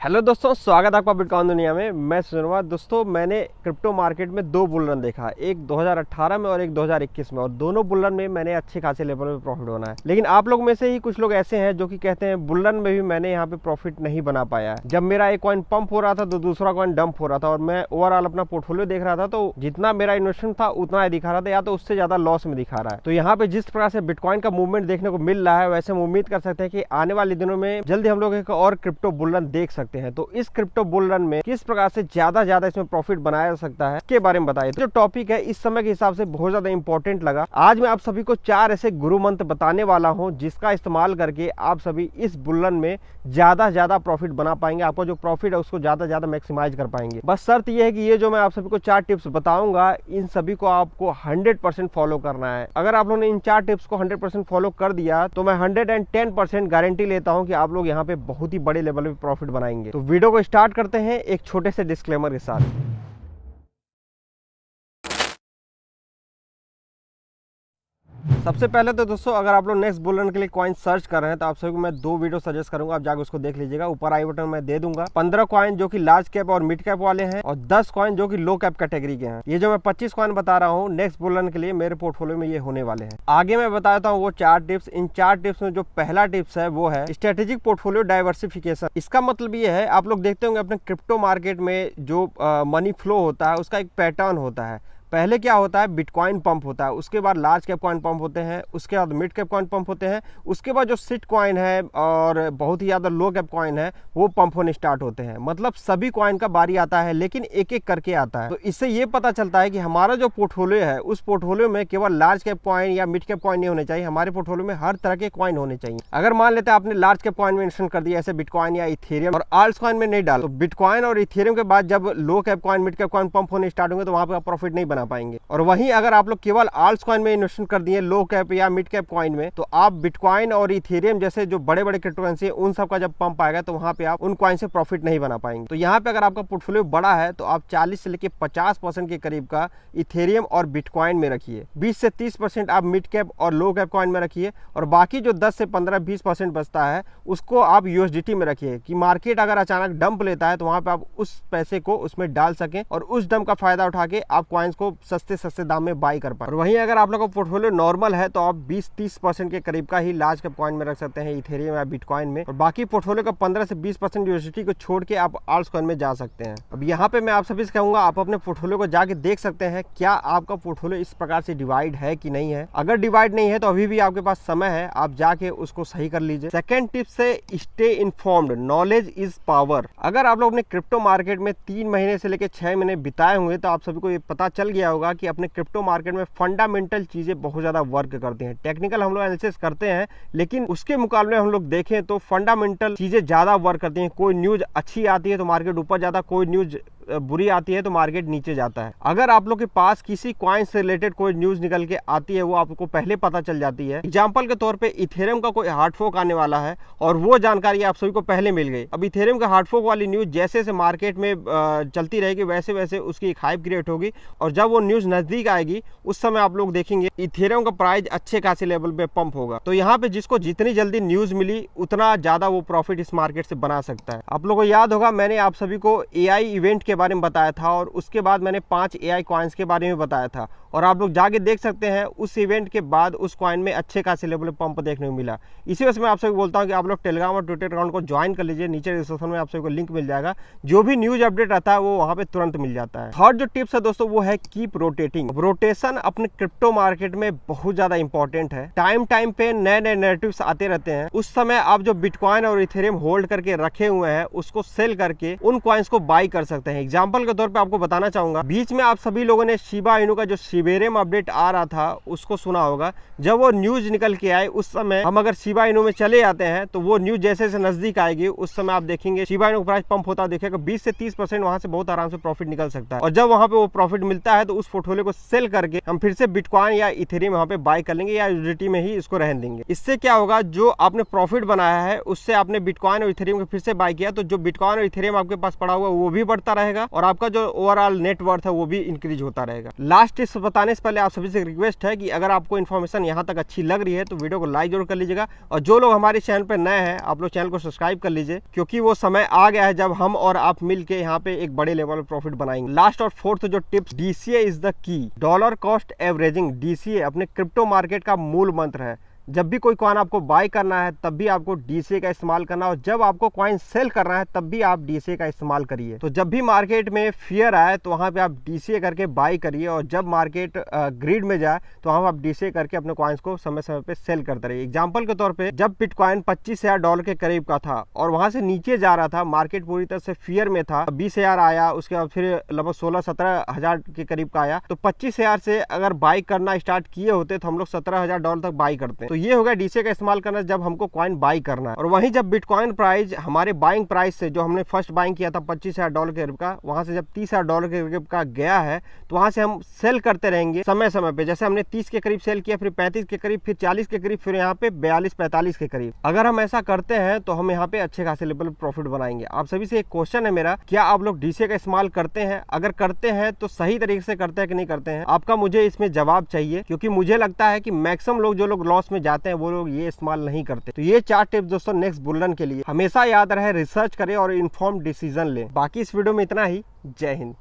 Hello दोस्तों, स्वागत है आपका बिटकॉइन दुनिया में। मैं सुनवा। दोस्तों, मैंने क्रिप्टो मार्केट में दो बुल रन देखा, एक 2018 में और एक 2021 में, और दोनों बुल रन में मैंने अच्छे खासे लेवल पे प्रॉफिट होना है। लेकिन आप लोग में से ही कुछ लोग ऐसे हैं जो कि कहते हैं बुल रन में भी मैंने यहाँ पे प्रॉफिट नहीं बना पाया है। जब मेरा एक कॉइन पंप हो रहा था तो दूसरा कॉइन डंप हो रहा था, और मैं ओवरऑल अपना पोर्टफोलियो देख रहा था तो जितना मेरा इन्वेस्टमेंट था उतना ही दिखा रहा था, या तो उससे ज्यादा लॉस में दिखा रहा है। तो यहाँ पे जिस प्रकार से बिटकॉइन का मूवमेंट देखने को मिल रहा है, वैसे हम उम्मीद कर सकते हैं कि आने वाले दिनों में जल्दी हम लोग एक और क्रिप्टो बुल रन देख सकते हैं। तो इस क्रिप्टो बुल रन में किस प्रकार से ज्यादा इसमें प्रॉफिट बनाया जा सकता है, इसके बारे में बताइए। जो टॉपिक है इस समय के हिसाब से बहुत ज्यादा इंपॉर्टेंट लगा। आज मैं आप सभी को 4 ऐसे गुरु मंत्र बताने वाला हूं जिसका इस्तेमाल करके आप सभी इस बुल रन में ज्यादा प्रॉफिट बना पाएंगे। आपका जो प्रॉफिट है उसको ज्यादा मैक्सिमाइज कर पाएंगे। बस शर्त यह है कि ये जो मैं आप सभी को 4 टिप्स बताऊंगा, इन सभी को आपको 100% फॉलो करना है। अगर आप लोगों ने इन 4 टिप्स को 100% फॉलो कर दिया तो मैं 110% गारंटी लेता हूं कि आप लोग यहाँ पे बहुत ही बड़े लेवल पे प्रॉफिट बनाएंगे। तो वीडियो को स्टार्ट करते हैं एक छोटे से डिस्क्लेमर के साथ। सबसे पहले तो दोस्तों, अगर आप लोग नेक्स्ट बुल रन के लिए कॉइन सर्च कर रहे हैं तो आप सभी को मैं 2 वीडियो सजेस्ट करूंगा, आप जाकर उसको देख लीजिएगा। ऊपर आई बटन में दे दूंगा। 15 कॉइन जो कि लार्ज कैप और मिड कैप वाले हैं, और 10 कॉइन जो कि लो कैप कैटेगरी के हैं। ये जो मैं 25 कॉइन बता रहा हूँ नेक्स्ट बुल रन के लिए मेरे पोर्टफोलियो में ये होने वाले हैं। आगे मैं बताता हूँ वो 4 टिप्स। इन 4 टिप्स में जो पहला टिप्स है वो है स्ट्रेटेजिक पोर्टफोलियो डाइवर्सिफिकेशन। इसका मतलब ये है, आप लोग देखते होंगे अपने क्रिप्टो मार्केट में जो मनी फ्लो होता है उसका एक पैटर्न होता है। पहले क्या होता है, बिटकॉइन पंप होता है, उसके बाद लार्ज कैप कॉइन पंप होते हैं, उसके बाद मिड कैप कॉइन पंप होते हैं, उसके बाद जो सिट कॉइन है और बहुत ही ज़्यादा लो कैप कॉइन है वो पंप होने स्टार्ट होते हैं। मतलब सभी कॉइन का बारी आता है, लेकिन एक एक करके आता है। तो इससे ये पता चलता है कि हमारा जो पोर्टफोलियो है उस पोर्टफोलियो में केवल लार्ज कैप कॉइन या मिड कैप कॉइन नहीं होने चाहिए, हमारे पोर्टफोलियो में हर तरह के कॉइन होने चाहिए। अगर मान लेते हैं आपने लार्ज कैप कॉइन में इन्वेस्ट कर दिया, ऐसे बिटकॉइन या इथेरियम, और आल्ट्स कॉइन में नहीं डाल, तो बिटकॉइन और इथेरियम के बाद जब लो cap coin mid cap coin pump होने स्टार्ट होंगे तो वहां पर आप प्रॉफिट नहीं बना पाएंगे। और वहीं अगर आप लोग केवल आल्ट्स कॉइन में इन्वेस्टमेंट कर दिए, लो कैप या मिड कैप कॉइन में, तो आप बिटकॉइन और इथेरियम जैसे जो बड़े क्रिप्टोकरेंसी है उन सब का जब पंप आएगा तो वहां पे आप उन कॉइन से प्रॉफिट नहीं बना पाएंगे। तो यहाँ पे अगर आपका पोर्टफोलियो बड़ा है तो आप 40 से लेकर 50% के करीब का इथेरियम और बिटकॉइन में रखिए, 20 से 30% आप मिड कैप और लो कैप कॉइन में रखिए, और बाकी जो 10 से 15-20% बचता है उसको आप यूएसडीटी में रखिए कि मार्केट अगर अचानक डंप लेता है तो वहां पे आप उस पैसे को उसमें डाल सकें और उस डंप का फायदा उठा के आप कॉइन्स को सस्ते दाम में बाई कर पाए। और वहीं अगर आप लोग का पोर्टफोलियो नॉर्मल है तो आप 20-30% के करीब का ही लार्ज कैप कॉइन में रख सकते हैं, इथेरियम या बिटकॉइन में, और बाकी पोर्टफोलियो का 15 से 20% यूएसडीटी को छोड़ के आप आल्ट्स कॉइन में जा सकते हैं। अब यहाँ पे मैं आप सभी से कहूंगा, आप अपने पोर्टफोलियो को जाके देख सकते हैं क्या आपका पोर्टफोलियो इस प्रकार से डिवाइड है कि नहीं है। अगर डिवाइड नहीं है तो अभी भी आपके पास समय है, आप जाके उसको सही कर लीजिए। सेकेंड टिप्स है stay informed, knowledge is power. अगर आप लोग अपने क्रिप्टो मार्केट में 3 महीने से लेकर 6 महीने बिताए होंगे तो आप सभी को ये पता चल गया होगा कि अपने क्रिप्टो मार्केट में फंडामेंटल चीजें बहुत ज्यादा वर्क करती हैं। टेक्निकल हम लोग एनालिसिस करते हैं, लेकिन उसके मुकाबले हम लोग देखें तो फंडामेंटल चीजें ज्यादा वर्क करती हैं। कोई न्यूज अच्छी आती है तो मार्केट ऊपर जाता है, कोई न्यूज बुरी आती है तो मार्केट नीचे जाता है। अगर आप लोग के पास किसी कॉइन से रिलेटेड कोई न्यूज निकल के आती है वो आपको पहले पता चल जाती है। एग्जांपल के तौर पे इथेरियम का कोई हार्ड फोक आने वाला है और वो जानकारी आप सभी को पहले मिल गई। अब इथेरियम का हार्ड फोक वाली न्यूज जैसे जैसे मार्केट में चलती रहेगी वैसे वैसे उसकी एक हाइप क्रिएट होगी, और जब वो न्यूज नजदीक आएगी उस समय आप लोग देखेंगे इथेरियम का प्राइस अच्छे खासे लेवल पे पंप होगा। तो यहाँ पे जिसको जितनी जल्दी न्यूज मिली उतना ज्यादा वो प्रॉफिट इस मार्केट से बना सकता है। आप लोगों को याद होगा मैंने आप सभी को एआई इवेंट के बारे में बताया था, और उसके बाद मैंने 5 एआई कॉइन्स के बारे में बताया था, और आप लोग जाके देख सकते हैं उस इवेंट के बाद उस कॉइन में अच्छे खासे लेवल पे पंप देखने को मिला। इसी वजह से मैं आप सभी बोलता हूं कि आप लोग टेलीग्राम और ट्विटर अकाउंट को ज्वाइन कर लीजिए, नीचे डिस्क्रिप्शन में आप सभी को लिंक मिल जाएगा। जो भी न्यूज अपडेट रहता है वो वहां पे तुरंत मिल जाता है। थर्ड जो टिप्स है दोस्तों वो है कीप रोटेटिंग। रोटेशन अपने क्रिप्टो मार्केट में बहुत ज्यादा इंपॉर्टेंट है। टाइम पे नए नैरेटिव्स आते रहते हैं, उस समय आप जो बिटकॉइन और इथेरियम होल्ड करके रखे हुए हैं उसको सेल करके उन कॉइन्स को बाई कर सकते हैं। एग्जाम्पल के तौर पर आपको बताना चाहूंगा, बीच में आप सभी लोगों ने शिबा इनू का जो शिबेरियम अपडेट आ रहा था उसको सुना होगा। जब वो न्यूज निकल के आए उस समय हम अगर शिबा इनू में चले जाते हैं तो वो न्यूज जैसे जैसे नजदीक आएगी उस समय आप देखेंगे शिबा इनू का प्राइस पंप होता दिखेगा। 20 से 30% वहां से बहुत आराम से प्रॉफिट निकल सकता है, और जब वहां पे वो प्रॉफिट मिलता है तो उस पोर्टफोलियो को सेल करके हम फिर से बिटकॉइन या इथेरियम वहां पे बाय कर लेंगे या यूएसडीटी में ही इसको रहने देंगे। इससे क्या होगा, जो आपने प्रॉफिट बनाया है उससे आपने बिटकॉइन और इथेरियम को फिर से बाय किया तो जो बिटकॉइन और इथेरियम आपके पास पड़ा हुआ वो भी बढ़ता रहेगा और आपका जो ओवरऑल नेटवर्थ है वो भी इंक्रीज होता रहेगा। लास्ट टिप्स बताने से पहले आप सभी से रिक्वेस्ट है कि अगर आपको इन्फॉर्मेशन यहाँ तक अच्छी लग रही है तो वीडियो को लाइक जरूर कर लीजिएगा, और जो लोग हमारे चैनल पर नए हैं आप लोग चैनल को सब्सक्राइब कर लीजिए, क्योंकि वो समय आ गया है जब हम और आप मिल के यहाँ पे एक बड़े लेवल पर प्रॉफिट बनाएंगे। लास्ट और फोर्थ जो tips, DCA is the key. Dollar cost averaging, DCA अपने क्रिप्टो मार्केट का मूल मंत्र है। जब भी कोई कॉइन आपको बाय करना है तब भी आपको DCA का इस्तेमाल करना है, और जब आपको कॉइन सेल करना है तब भी आप DCA का इस्तेमाल करिए। तो जब भी मार्केट में फियर आए तो वहाँ पे आप DCA करके बाय करिए, और जब मार्केट ग्रीड में जाए तो वहाँ आप DCA करके अपने कॉइन्स को समय समय पे सेल करते रहिए। एग्जाम्पल के तौर पे जब बिटकॉइन $25,000 के करीब का था और वहाँ से नीचे जा रहा था, मार्केट पूरी तरह से फियर में था, 20,000 आया, उसके बाद फिर लगभग 16-17 हज़ार के करीब का आया, तो 25,000 से अगर बाय करना स्टार्ट किए होते तो हम लोग $17,000 तक बाई करते हैं। तो ये हो गया DCA का इस्तेमाल करना जब हमको कॉइन बाई करना है। और वहीं जब बिटकॉइन प्राइस हमारे बाइंग प्राइस से, जो हमने फर्स्ट बाइंग किया था $25,000 के करीब का, वहां से जब $30,000 के करीब का गया है तो वहां से हम सेल करते रहेंगे समय समय पे। जैसे हमने 30 के करीब सेल किया, फिर 35 के करीब, फिर 40 के करीब, फिर यहाँ पे 42-45 के करीब। अगर हम ऐसा करते हैं तो हम यहाँ पे अच्छे खासे लेवल प्रॉफिट बनाएंगे। आप सभी से एक क्वेश्चन है मेरा, क्या आप लोग DCA का इस्तेमाल करते हैं? अगर करते हैं तो सही तरीके से करते हैं कि नहीं करते हैं, आपका मुझे इसमें जवाब चाहिए, क्योंकि मुझे लगता है कि मैक्सिमम लोग, जो लोग लॉस में जाते हैं, वो लोग ये इस्तेमाल नहीं करते। तो ये 4 टिप्स दोस्तों नेक्स्ट बुल रन के लिए हमेशा याद रहे, रिसर्च करें और इन्फॉर्म डिसीजन लें। बाकी इस वीडियो में इतना ही। जय हिंद।